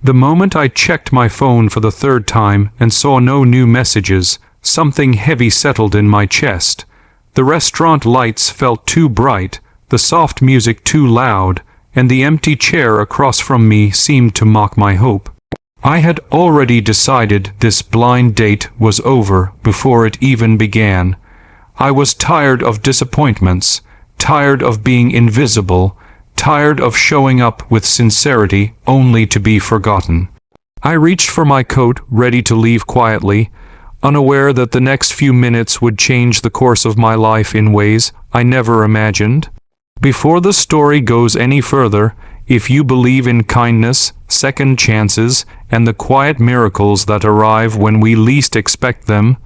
The moment I checked my phone for the third time and saw no new messages, something heavy settled in my chest. The restaurant lights felt too bright, the soft music too loud, and the empty chair across from me seemed to mock my hope. I had already decided this blind date was over before it even began. I was tired of disappointments, tired of being invisible, tired of showing up with sincerity only to be forgotten. I reached for my coat, ready to leave quietly, unaware that the next few minutes would change the course of my life in ways I never imagined. Before the story goes any further, if you believe in kindness, second chances, and the quiet miracles that arrive when we least expect them,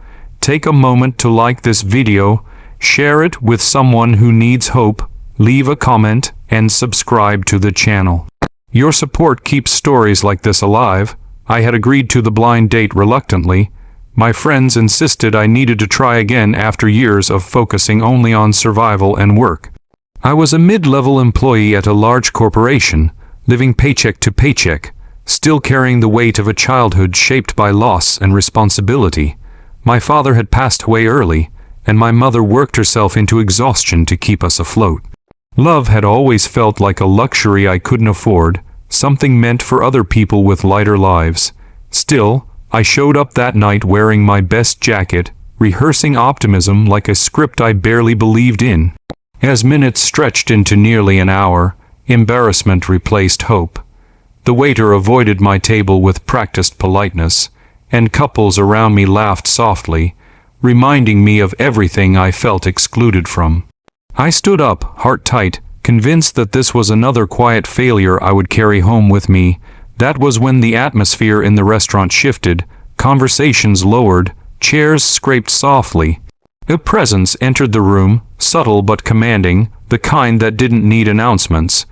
take a moment to like this video, share it with someone who needs hope, leave a comment, and subscribe to the channel. Your support keeps stories like this alive. I had agreed to the blind date reluctantly. My friends insisted I needed to try again after years of focusing only on survival and work. I was a mid-level employee at a large corporation, living paycheck to paycheck, still carrying the weight of a childhood shaped by loss and responsibility. My father had passed away early, and my mother worked herself into exhaustion to keep us afloat. Love had always felt like a luxury I couldn't afford, something meant for other people with lighter lives. Still, I showed up that night wearing my best jacket, rehearsing optimism like a script I barely believed in. As minutes stretched into nearly an hour, embarrassment replaced hope. The waiter avoided my table with practiced politeness, and couples around me laughed softly, reminding me of everything I felt excluded from. I stood up, heart tight, convinced that this was another quiet failure I would carry home with me. That was when the atmosphere in the restaurant shifted, conversations lowered, chairs scraped softly. A presence entered the room, subtle but commanding, the kind that didn't need announcements.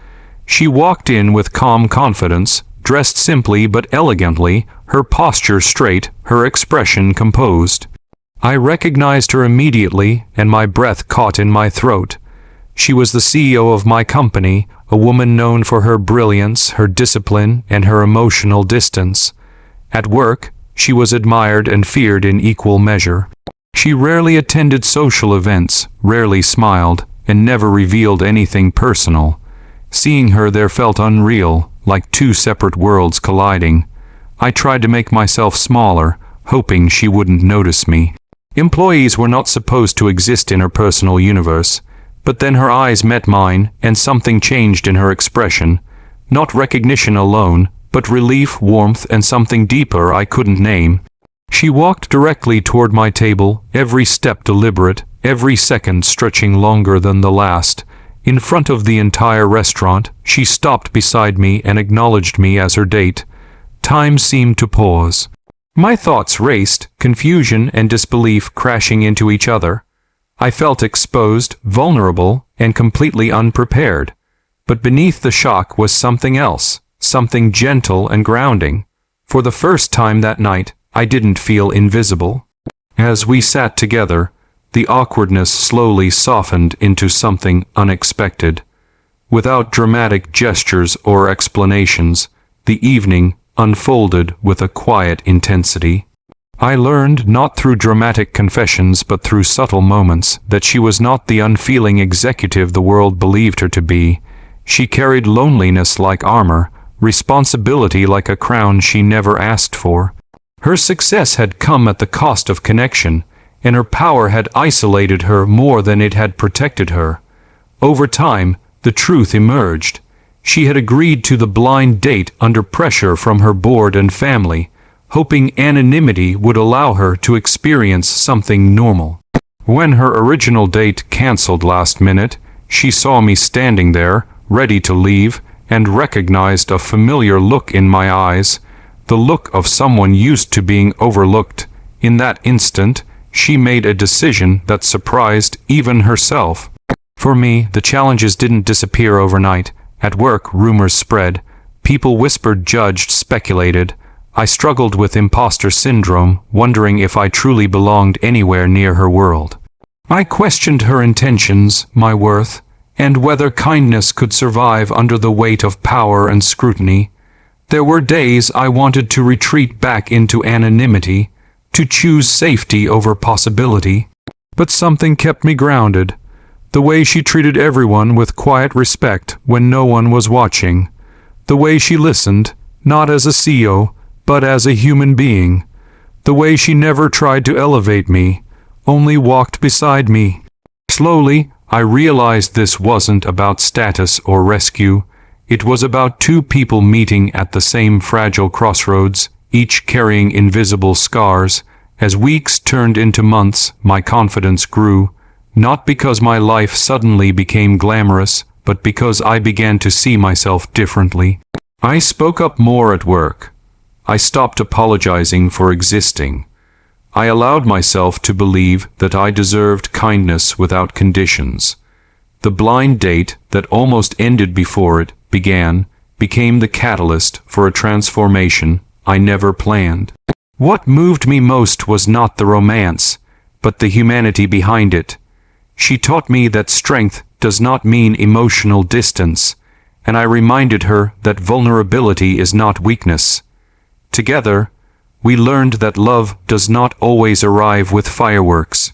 She walked in with calm confidence, dressed simply but elegantly, her posture straight, her expression composed. I recognized her immediately, and my breath caught in my throat. She was the CEO of my company, a woman known for her brilliance, her discipline, and her emotional distance. At work, she was admired and feared in equal measure. She rarely attended social events, rarely smiled, and never revealed anything personal. Seeing her there felt unreal, like two separate worlds colliding. I tried to make myself smaller, hoping she wouldn't notice me. Employees were not supposed to exist in her personal universe, but then her eyes met mine, and something changed in her expression. Not recognition alone, but relief, warmth, and something deeper I couldn't name. She walked directly toward my table, every step deliberate, every second stretching longer than the last. In front of the entire restaurant, she stopped beside me and acknowledged me as her date. Time seemed to pause. My thoughts raced, confusion and disbelief crashing into each other. I felt exposed, vulnerable, and completely unprepared. But beneath the shock was something else, something gentle and grounding. For the first time that night, I didn't feel invisible. As we sat together, the awkwardness slowly softened into something unexpected. Without dramatic gestures or explanations, the evening unfolded with a quiet intensity. I learned, not through dramatic confessions but through subtle moments, that she was not the unfeeling executive the world believed her to be. She carried loneliness like armor, responsibility like a crown she never asked for. Her success had come at the cost of connection, and her power had isolated her more than it had protected her. Over time, the truth emerged. She had agreed to the blind date under pressure from her board and family, hoping anonymity would allow her to experience something normal. When her original date canceled last minute, she saw me standing there, ready to leave, and recognized a familiar look in my eyes. The look of someone used to being overlooked. In that instant, she made a decision that surprised even herself. For me, the challenges didn't disappear overnight. At work, rumors spread. People whispered, judged, speculated. I struggled with imposter syndrome, wondering if I truly belonged anywhere near her world. I questioned her intentions, my worth, and whether kindness could survive under the weight of power and scrutiny. There were days I wanted to retreat back into anonymity, to choose safety over possibility. But something kept me grounded. The way she treated everyone with quiet respect when no one was watching. The way she listened, not as a CEO, but as a human being. The way she never tried to elevate me, only walked beside me. Slowly, I realized this wasn't about status or rescue. It was about two people meeting at the same fragile crossroads, each carrying invisible scars. As weeks turned into months, my confidence grew, not because my life suddenly became glamorous, but because I began to see myself differently. I spoke up more at work. I stopped apologizing for existing. I allowed myself to believe that I deserved kindness without conditions. The blind date that almost ended before it became the catalyst for a transformation I never planned. What moved me most was not the romance, but the humanity behind it. She taught me that strength does not mean emotional distance, and I reminded her that vulnerability is not weakness. Together, we learned that love does not always arrive with fireworks.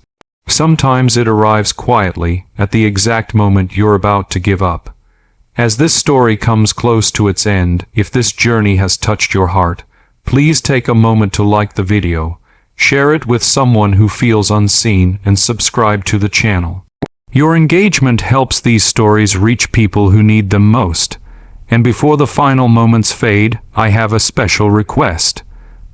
Sometimes it arrives quietly, at the exact moment you're about to give up. As this story comes close to its end, if this journey has touched your heart, please take a moment to like the video, share it with someone who feels unseen, and subscribe to the channel. Your engagement helps these stories reach people who need them most. And before the final moments fade, I have a special request.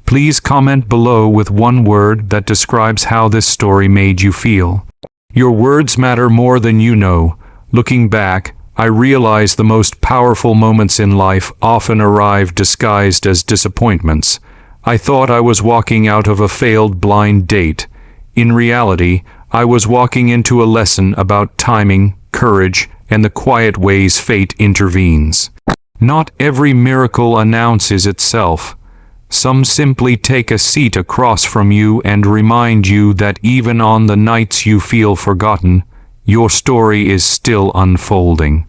Please comment below with one word that describes how this story made you feel. Your words matter more than you know. Looking back, I realize the most powerful moments in life often arrive disguised as disappointments. I thought I was walking out of a failed blind date. In reality, I was walking into a lesson about timing, courage, and the quiet ways fate intervenes. Not every miracle announces itself. Some simply take a seat across from you and remind you that even on the nights you feel forgotten, your story is still unfolding.